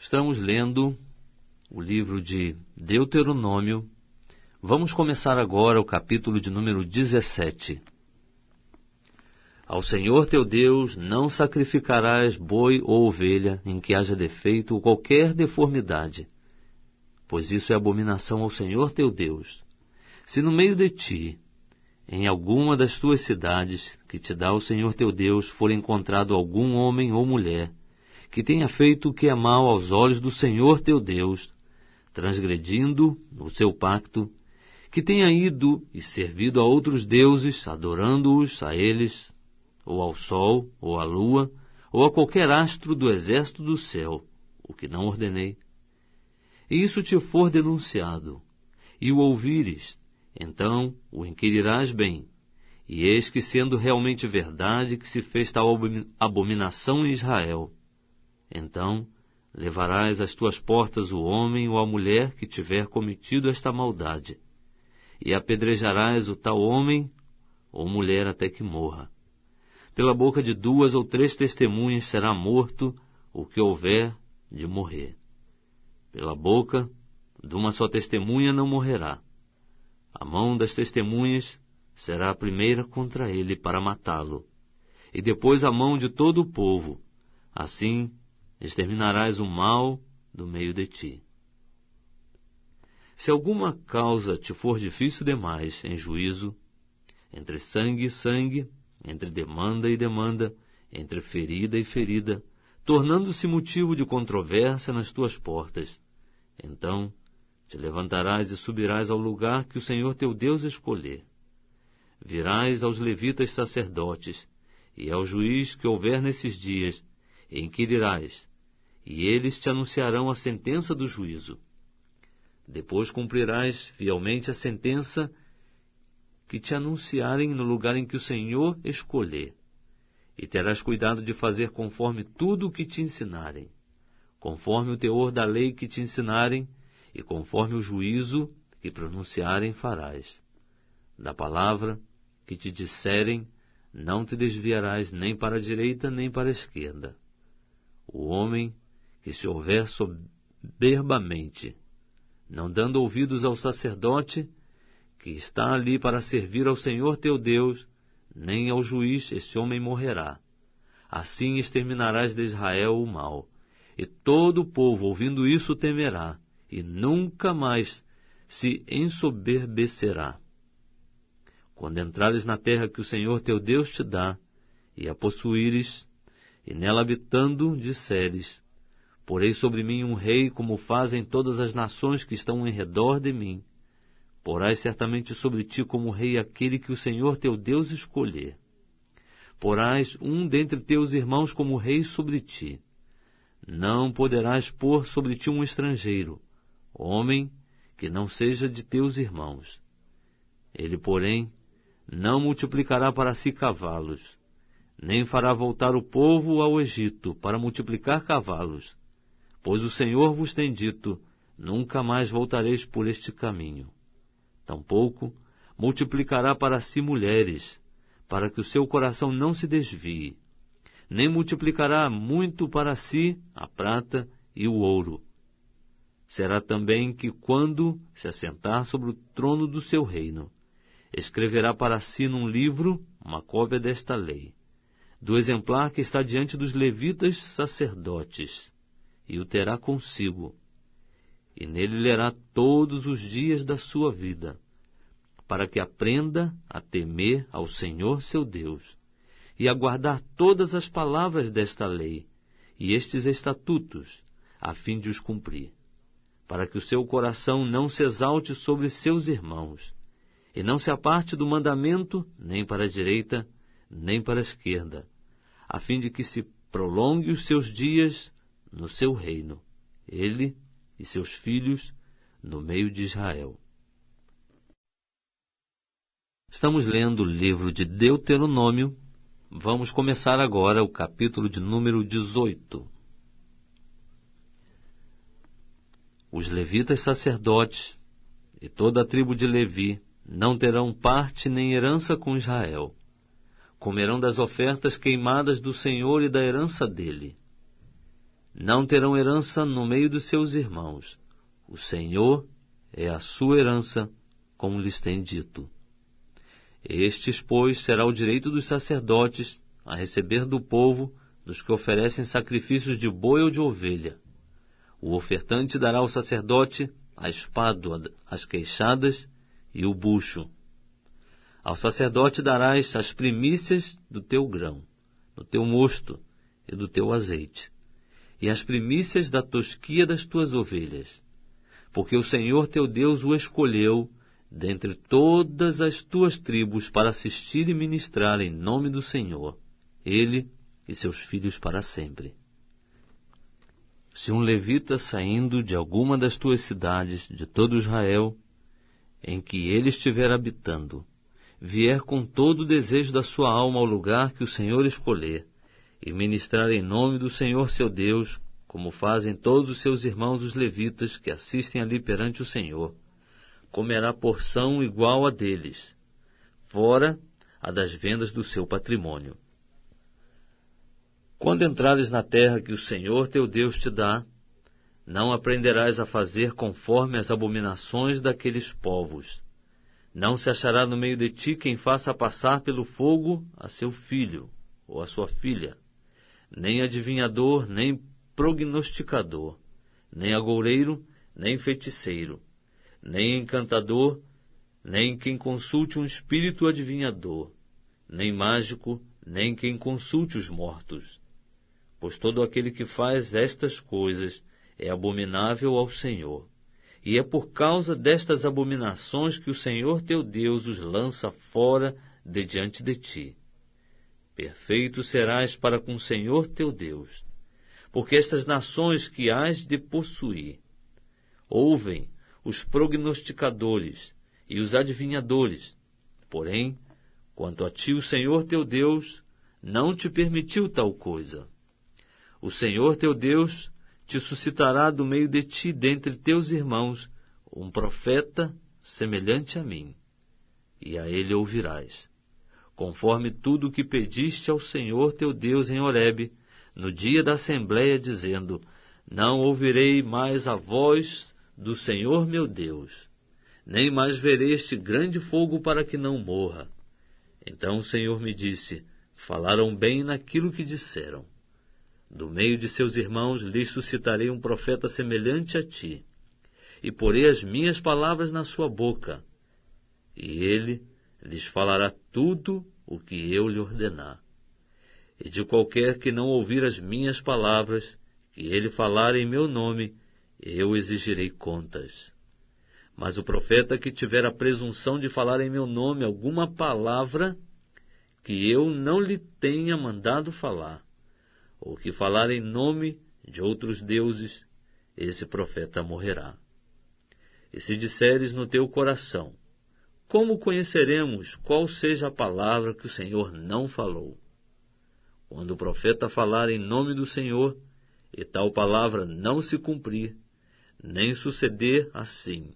Estamos lendo o livro de Deuteronômio. Vamos começar agora o capítulo de número 17. Ao Senhor teu Deus não sacrificarás boi ou ovelha em que haja defeito ou qualquer deformidade, pois isso é abominação ao Senhor teu Deus. Se no meio de ti, em alguma das tuas cidades, que te dá o Senhor teu Deus, for encontrado algum homem ou mulher, que tenha feito o que é mal aos olhos do Senhor teu Deus, transgredindo o seu pacto, que tenha ido e servido a outros deuses, adorando-os a eles, ou ao sol, ou à lua, ou a qualquer astro do exército do céu, o que não ordenei, e isso te for denunciado, e o ouvires, então o inquirirás bem, e eis que, sendo realmente verdade que se fez tal abominação em Israel, então levarás às tuas portas o homem ou a mulher que tiver cometido esta maldade, e apedrejarás o tal homem ou mulher até que morra. Pela boca de 2 ou 3 testemunhas será morto o que houver de morrer. Pela boca de uma só testemunha não morrerá. A mão das testemunhas será a primeira contra ele para matá-lo, e depois a mão de todo o povo. Assim exterminarás o mal do meio de ti. Se alguma causa te for difícil demais em juízo, entre sangue e sangue, entre demanda e demanda, entre ferida e ferida, tornando-se motivo de controvérsia nas tuas portas, então te levantarás e subirás ao lugar que o Senhor teu Deus escolher. Virás aos levitas sacerdotes e ao juiz que houver nesses dias, e inquirirás, e eles te anunciarão a sentença do juízo. Depois cumprirás fielmente a sentença que te anunciarem no lugar em que o Senhor escolher, e terás cuidado de fazer conforme tudo o que te ensinarem, conforme o teor da lei que te ensinarem, e conforme o juízo que pronunciarem farás. Da palavra que te disserem, não te desviarás nem para a direita nem para a esquerda. O homem que se houver soberbamente, não dando ouvidos ao sacerdote, que está ali para servir ao Senhor teu Deus, nem ao juiz, esse homem morrerá. Assim exterminarás de Israel o mal, e todo o povo, ouvindo isso, temerá, e nunca mais se ensoberbecerá. Quando entrares na terra que o Senhor teu Deus te dá, e a possuíres, e nela habitando, disseres: porei sobre mim um rei, como fazem todas as nações que estão em redor de mim. Porás certamente sobre ti como rei aquele que o Senhor teu Deus escolher. Porás um dentre teus irmãos como rei sobre ti. Não poderás pôr sobre ti um estrangeiro, homem que não seja de teus irmãos. Ele, porém, não multiplicará para si cavalos, nem fará voltar o povo ao Egito para multiplicar cavalos, pois o Senhor vos tem dito: nunca mais voltareis por este caminho. Tampouco multiplicará para si mulheres, para que o seu coração não se desvie, nem multiplicará muito para si a prata e o ouro. Será também que, quando se assentar sobre o trono do seu reino, escreverá para si num livro uma cópia desta lei, do exemplar que está diante dos levitas sacerdotes, e o terá consigo, e nele lerá todos os dias da sua vida, para que aprenda a temer ao Senhor seu Deus, e a guardar todas as palavras desta lei, e estes estatutos, a fim de os cumprir, para que o seu coração não se exalte sobre seus irmãos, e não se aparte do mandamento, nem para a direita, nem para a esquerda, a fim de que se prolongue os seus dias no seu reino, ele e seus filhos no meio de Israel. Estamos lendo o livro de Deuteronômio. Vamos começar agora o capítulo de número 18. Os levitas sacerdotes e toda a tribo de Levi não terão parte nem herança com Israel. Comerão das ofertas queimadas do Senhor e da herança dele. Não terão herança no meio dos seus irmãos. O Senhor é a sua herança, como lhes tem dito. Estes, pois, será o direito dos sacerdotes a receber do povo, dos que oferecem sacrifícios de boi ou de ovelha. O ofertante dará ao sacerdote a espádua, as queixadas e o bucho. Ao sacerdote darás as primícias do teu grão, do teu mosto e do teu azeite, e as primícias da tosquia das tuas ovelhas, porque o Senhor teu Deus o escolheu dentre todas as tuas tribos para assistir e ministrar em nome do Senhor, ele e seus filhos para sempre. Se um levita saindo de alguma das tuas cidades, de todo Israel, em que ele estiver habitando, vier com todo o desejo da sua alma ao lugar que o Senhor escolher, e ministrar em nome do Senhor seu Deus, como fazem todos os seus irmãos os levitas que assistem ali perante o Senhor, comerá porção igual a deles, fora a das vendas do seu patrimônio. Quando entrares na terra que o Senhor teu Deus te dá, não aprenderás a fazer conforme as abominações daqueles povos. Não se achará no meio de ti quem faça passar pelo fogo a seu filho ou a sua filha, nem adivinhador, nem prognosticador, nem agoureiro, nem feiticeiro, nem encantador, nem quem consulte um espírito adivinhador, nem mágico, nem quem consulte os mortos. Pois todo aquele que faz estas coisas é abominável ao Senhor. E é por causa destas abominações que o Senhor teu Deus os lança fora de diante de ti. Perfeito serás para com o Senhor teu Deus, porque estas nações que hás de possuir ouvem os prognosticadores e os adivinhadores, porém, quanto a ti o Senhor teu Deus não te permitiu tal coisa. O Senhor teu Deus te suscitará do meio de ti, dentre teus irmãos, um profeta semelhante a mim, e a ele ouvirás, conforme tudo o que pediste ao Senhor teu Deus em Horebe, no dia da assembleia, dizendo: não ouvirei mais a voz do Senhor meu Deus, nem mais verei este grande fogo para que não morra. Então o Senhor me disse: falaram bem naquilo que disseram. Do meio de seus irmãos lhes suscitarei um profeta semelhante a ti, e porei as minhas palavras na sua boca, e ele lhes falará tudo o que eu lhe ordenar. E de qualquer que não ouvir as minhas palavras, que ele falar em meu nome, eu exigirei contas. Mas o profeta que tiver a presunção de falar em meu nome alguma palavra que eu não lhe tenha mandado falar, ou que falar em nome de outros deuses, esse profeta morrerá. E se disseres no teu coração: como conheceremos qual seja a palavra que o Senhor não falou? Quando o profeta falar em nome do Senhor, e tal palavra não se cumprir, nem suceder assim,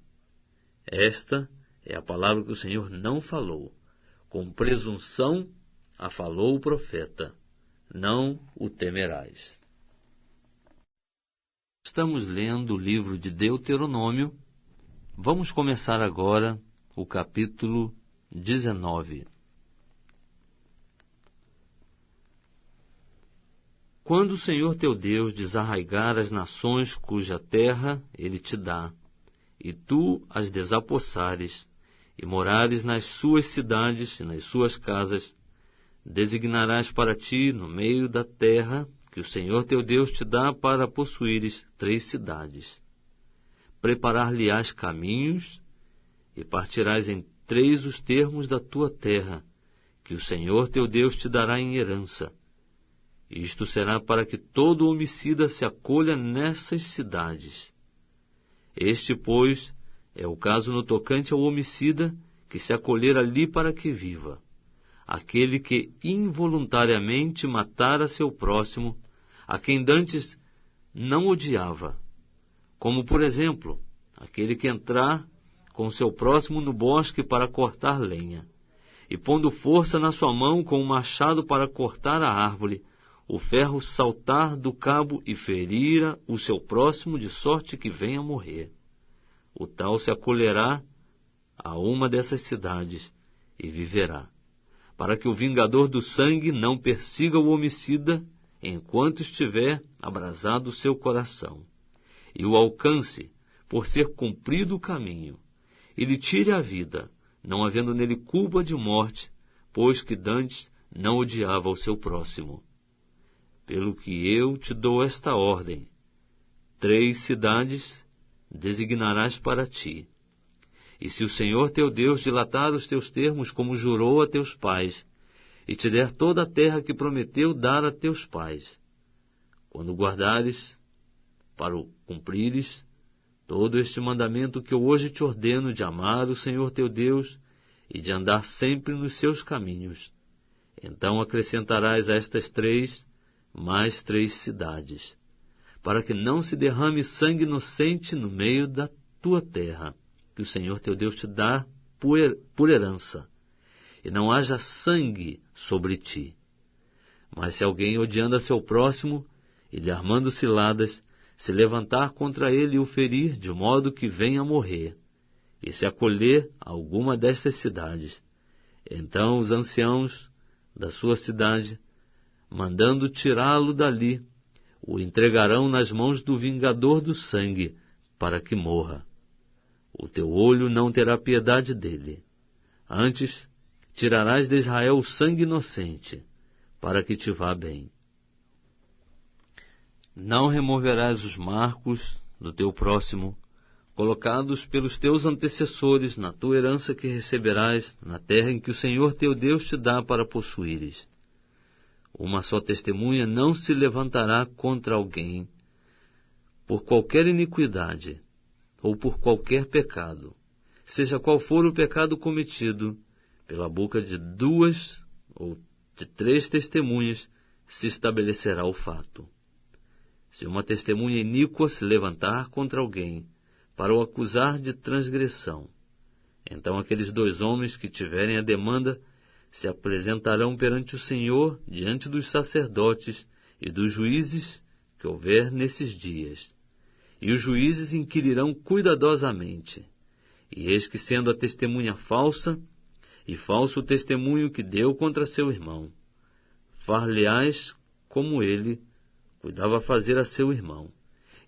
esta é a palavra que o Senhor não falou, com presunção a falou o profeta, não o temerás. Estamos lendo o livro de Deuteronômio. Vamos começar agora o capítulo 19. Quando o Senhor teu Deus desarraigar as nações cuja terra ele te dá, e tu as desapossares, e morares nas suas cidades e nas suas casas, designarás para ti, no meio da terra, que o Senhor teu Deus te dá para possuíres 3 cidades. Preparar-lhe-ás caminhos, e partirás em 3 os termos da tua terra, que o Senhor teu Deus te dará em herança. Isto será para que todo homicida se acolha nessas cidades. Este, pois, é o caso no tocante ao homicida que se acolher ali para que viva. Aquele que involuntariamente matar a seu próximo, a quem dantes não odiava. Como, por exemplo, aquele que entrar com seu próximo no bosque para cortar lenha, e pondo força na sua mão com um machado para cortar a árvore, o ferro saltar do cabo e ferir o seu próximo, de sorte que venha a morrer. O tal se acolherá a uma dessas cidades e viverá, para que o vingador do sangue não persiga o homicida enquanto estiver abrasado o seu coração, e o alcance por ser cumprido o caminho, e lhe tire a vida, não havendo nele culpa de morte, pois que dantes não odiava o seu próximo. Pelo que eu te dou esta ordem: 3 cidades designarás para ti. E se o Senhor teu Deus dilatar os teus termos, como jurou a teus pais, e te der toda a terra que prometeu dar a teus pais, quando guardares, para o cumprires, todo este mandamento que eu hoje te ordeno, de amar o Senhor teu Deus e de andar sempre nos seus caminhos, então acrescentarás a estas 3 mais 3 cidades, para que não se derrame sangue inocente no meio da tua terra, que o Senhor teu Deus te dá por herança, e não haja sangue sobre ti. Mas se alguém, odiando a seu próximo e lhe armando ciladas, se levantar contra ele e o ferir, de modo que venha a morrer, e se acolher a alguma destas cidades, então os anciãos da sua cidade, mandando tirá-lo dali, o entregarão nas mãos do vingador do sangue, para que morra. O teu olho não terá piedade dele. Antes, tirarás de Israel o sangue inocente, para que te vá bem. Não removerás os marcos do teu próximo, colocados pelos teus antecessores na tua herança que receberás na terra em que o Senhor teu Deus te dá para possuíres. Uma só testemunha não se levantará contra alguém, por qualquer iniquidade, ou por qualquer pecado, seja qual for o pecado cometido, pela boca de 2 ou de 3 testemunhas se estabelecerá o fato. Se uma testemunha iníqua se levantar contra alguém, para o acusar de transgressão, então aqueles 2 homens que tiverem a demanda se apresentarão perante o Senhor diante dos sacerdotes e dos juízes que houver nesses dias. E os juízes inquirirão cuidadosamente. E eis que, sendo a testemunha falsa, e falso o testemunho que deu contra seu irmão, far-lhe-ás como ele cuidava fazer a seu irmão,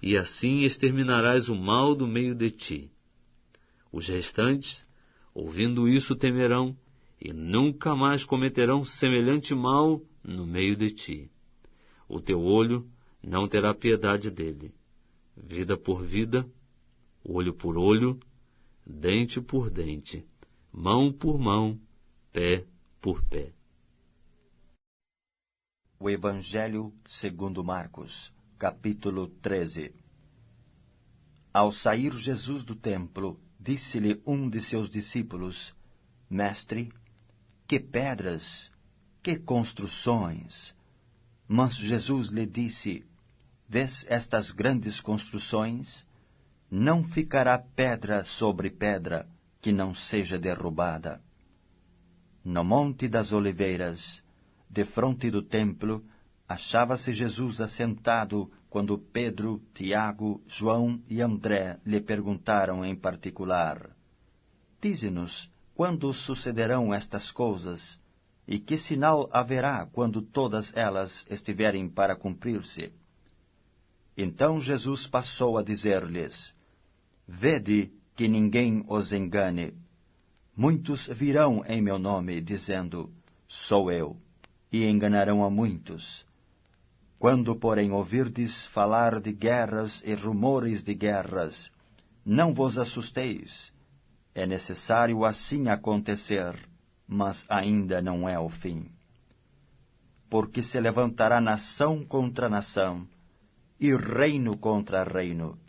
e assim exterminarás o mal do meio de ti. Os restantes, ouvindo isso, temerão, e nunca mais cometerão semelhante mal no meio de ti. O teu olho não terá piedade dele. Vida por vida, olho por olho, dente por dente, mão por mão, pé por pé. O Evangelho segundo Marcos, capítulo 13. Ao sair Jesus do templo, disse-lhe um de seus discípulos: Mestre, que pedras, que construções! Mas Jesus lhe disse: Vês estas grandes construções? Não ficará pedra sobre pedra que não seja derrubada. No Monte das Oliveiras, defronte do templo, achava-se Jesus assentado quando Pedro, Tiago, João e André lhe perguntaram em particular: Dize-nos, quando sucederão estas coisas? E que sinal haverá quando todas elas estiverem para cumprir-se? Então Jesus passou a dizer-lhes: Vede que ninguém os engane. Muitos virão em meu nome, dizendo: Sou eu, e enganarão a muitos. Quando, porém, ouvirdes falar de guerras e rumores de guerras, não vos assusteis. É necessário assim acontecer, mas ainda não é o fim. Porque se levantará nação contra nação, e reino contra reino.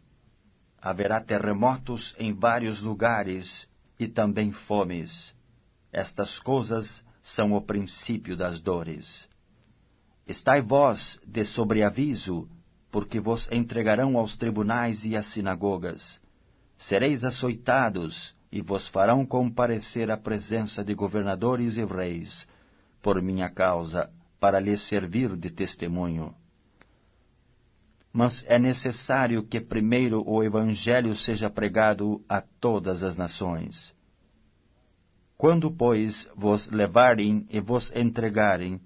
Haverá terremotos em vários lugares, e também fomes. Estas coisas são o princípio das dores. Estai vós de sobreaviso, porque vos entregarão aos tribunais e às sinagogas. Sereis açoitados, e vos farão comparecer à presença de governadores e reis, por minha causa, para lhes servir de testemunho. Mas é necessário que primeiro o Evangelho seja pregado a todas as nações. Quando, pois, vos levarem e vos entregarem,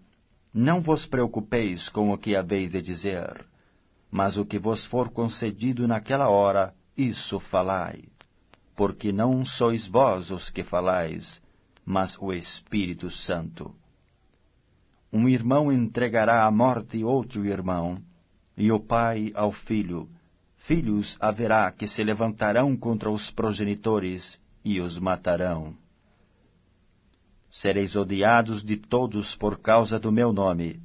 não vos preocupeis com o que haveis de dizer, mas o que vos for concedido naquela hora, isso falai, porque não sois vós os que falais, mas o Espírito Santo. Um irmão entregará à morte outro irmão, e o pai ao filho. Filhos haverá que se levantarão contra os progenitores e os matarão. Sereis odiados de todos por causa do meu nome.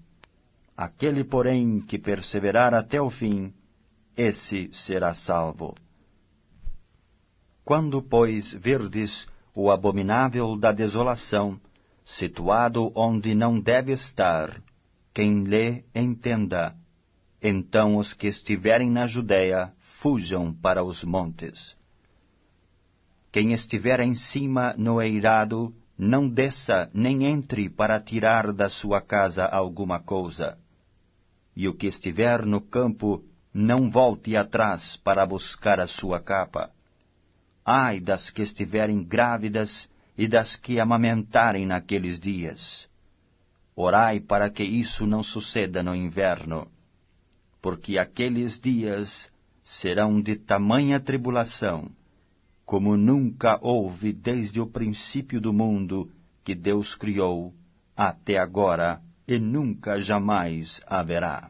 Aquele, porém, que perseverar até o fim, esse será salvo. Quando, pois, verdes o abominável da desolação, situado onde não deve estar, quem lê entenda. Então os que estiverem na Judéia fujam para os montes. Quem estiver em cima no eirado, não desça nem entre para tirar da sua casa alguma coisa. E o que estiver no campo, não volte atrás para buscar a sua capa. Ai das que estiverem grávidas e das que amamentarem naqueles dias. Orai para que isso não suceda no inverno, porque aqueles dias serão de tamanha tribulação, como nunca houve desde o princípio do mundo que Deus criou, até agora, e nunca jamais haverá.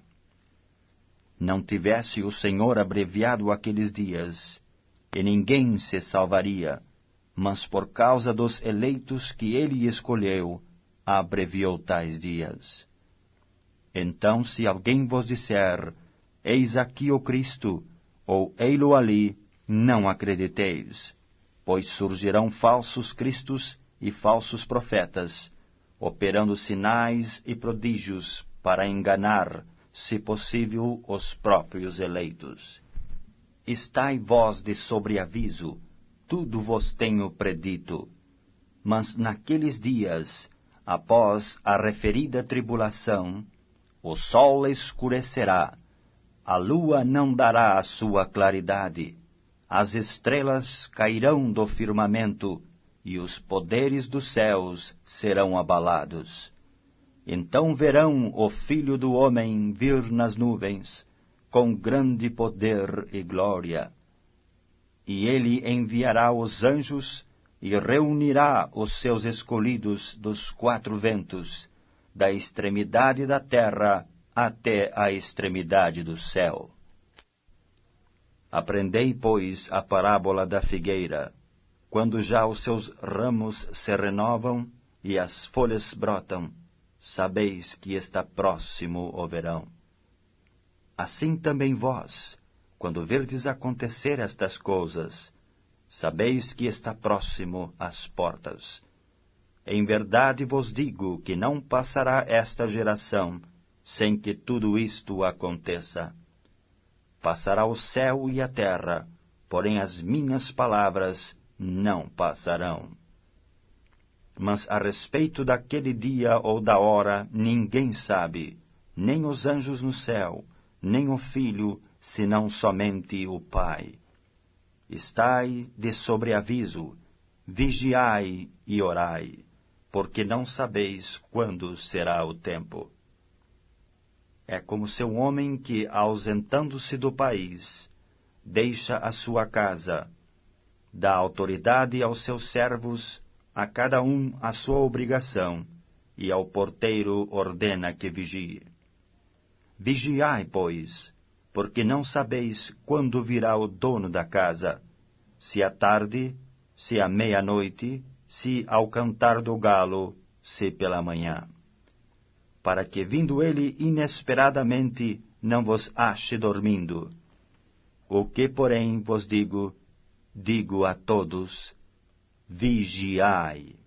Não tivesse o Senhor abreviado aqueles dias, e ninguém se salvaria, mas por causa dos eleitos que ele escolheu, abreviou tais dias. Então, se alguém vos disser, eis aqui o Cristo, ou ei-lo ali, não acrediteis, pois surgirão falsos cristos e falsos profetas, operando sinais e prodígios para enganar, se possível, os próprios eleitos. Estai vós de sobreaviso, tudo vos tenho predito. Mas naqueles dias, após a referida tribulação, o sol escurecerá, a lua não dará a sua claridade, as estrelas cairão do firmamento, e os poderes dos céus serão abalados. Então verão o Filho do Homem vir nas nuvens, com grande poder e glória. E ele enviará os anjos, e reunirá os seus escolhidos dos quatro ventos, da extremidade da terra até a extremidade do céu. Aprendei, pois, a parábola da figueira. Quando já os seus ramos se renovam e as folhas brotam, sabeis que está próximo o verão. Assim também vós, quando verdes acontecer estas coisas, sabeis que está próximo às portas. Em verdade vos digo que não passará esta geração sem que tudo isto aconteça. Passará o céu e a terra, porém as minhas palavras não passarão. Mas a respeito daquele dia ou da hora ninguém sabe, nem os anjos no céu, nem o Filho, senão somente o Pai. Estai de sobreaviso, vigiai e orai, porque não sabeis quando será o tempo. É como se um homem que, ausentando-se do país, deixa a sua casa, dá autoridade aos seus servos, a cada um a sua obrigação, e ao porteiro ordena que vigie. Vigiai, pois, porque não sabeis quando virá o dono da casa, se à tarde, se à meia-noite, se ao cantar do galo, se pela manhã. Para que, vindo ele inesperadamente, não vos ache dormindo. O que, porém, vos digo, digo a todos, vigiai.